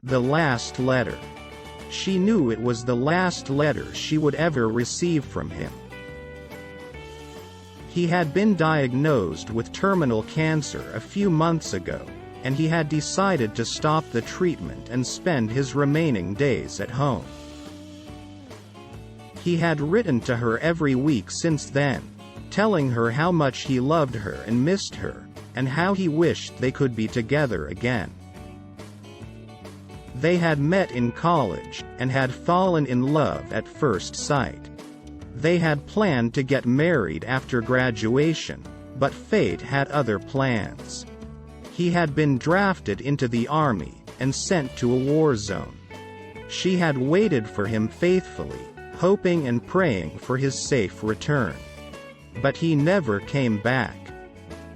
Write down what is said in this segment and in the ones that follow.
The last letter. She knew it was the last letter she would ever receive from him. He had been diagnosed with terminal cancer a few months ago, and he had decided to stop the treatment and spend his remaining days at home. He had written to her every week since then, telling her how much he loved her and missed her, and how he wished they could be together again. They had met in college, and had fallen in love at first sight. They had planned to get married after graduation, but fate had other plans. He had been drafted into the army, and sent to a war zone. She had waited for him faithfully, hoping and praying for his safe return. But he never came back.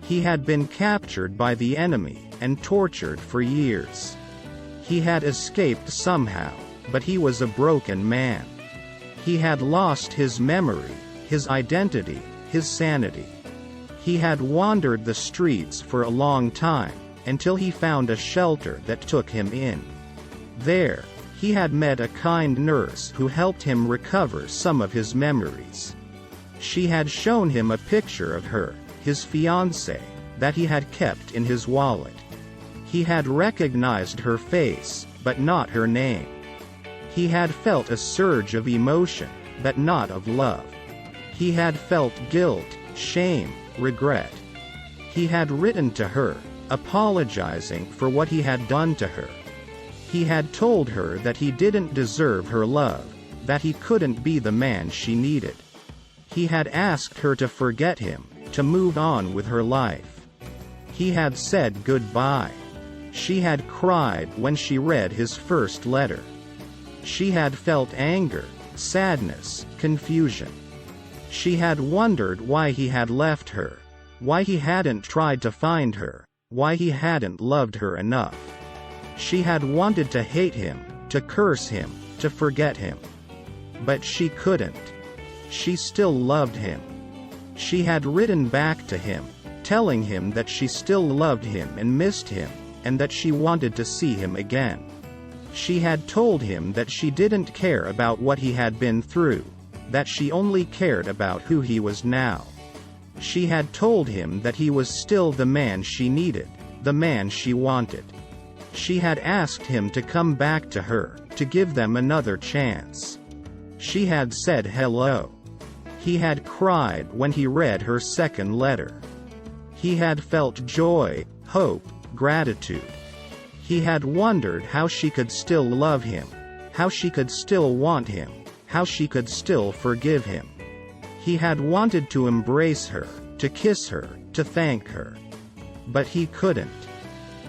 He had been captured by the enemy, and tortured for years. He had escaped somehow, but he was a broken man. He had lost his memory, his identity, his sanity. He had wandered the streets for a long time, until he found a shelter that took him in. There, he had met a kind nurse who helped him recover some of his memories. She had shown him a picture of her, his fiancée, that he had kept in his wallet. He had recognized her face, but not her name. He had felt a surge of emotion, but not of love. He had felt guilt, shame, regret. He had written to her, apologizing for what he had done to her. He had told her that he didn't deserve her love, that he couldn't be the man she needed. He had asked her to forget him, to move on with her life. He had said goodbye. She had cried when she read his first letter. She had felt anger, sadness, confusion. She had wondered why he had left her, why he hadn't tried to find her, why he hadn't loved her enough. She had wanted to hate him, to curse him, to forget him. But she couldn't. She still loved him. She had written back to him, telling him that she still loved him and missed him, and that she wanted to see him again. She had told him that she didn't care about what he had been through, that she only cared about who he was now. She had told him that he was still the man she needed, the man she wanted. She had asked him to come back to her, to give them another chance. She had said hello. He had cried when he read her second letter. He had felt joy, hope, gratitude. He had wondered how she could still love him, how she could still want him, how she could still forgive him. He had wanted to embrace her, to kiss her, to thank her. But he couldn't.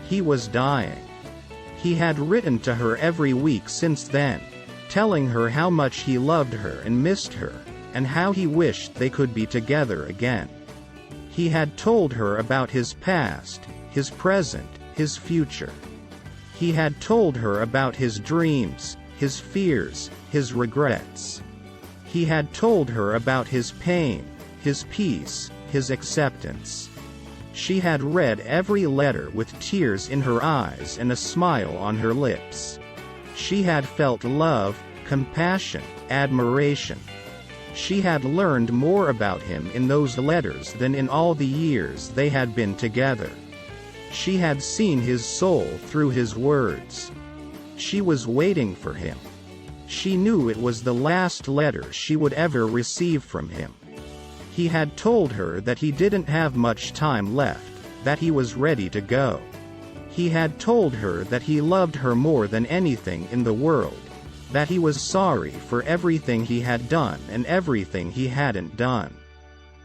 He was dying. He had written to her every week since then, telling her how much he loved her and missed her, and how he wished they could be together again. He had told her about his past, his present, his future. He had told her about his dreams, his fears, his regrets. He had told her about his pain, his peace, his acceptance. She had read every letter with tears in her eyes and a smile on her lips. She had felt love, compassion, admiration. She had learned more about him in those letters than in all the years they had been together. She had seen his soul through his words. She was waiting for him. She knew it was the last letter she would ever receive from him. He had told her that he didn't have much time left, that he was ready to go. He had told her that he loved her more than anything in the world, that he was sorry for everything he had done and everything he hadn't done.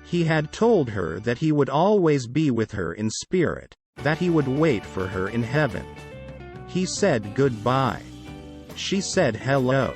He had told her that he would always be with her in spirit, that he would wait for her in heaven. He said goodbye. She said hello.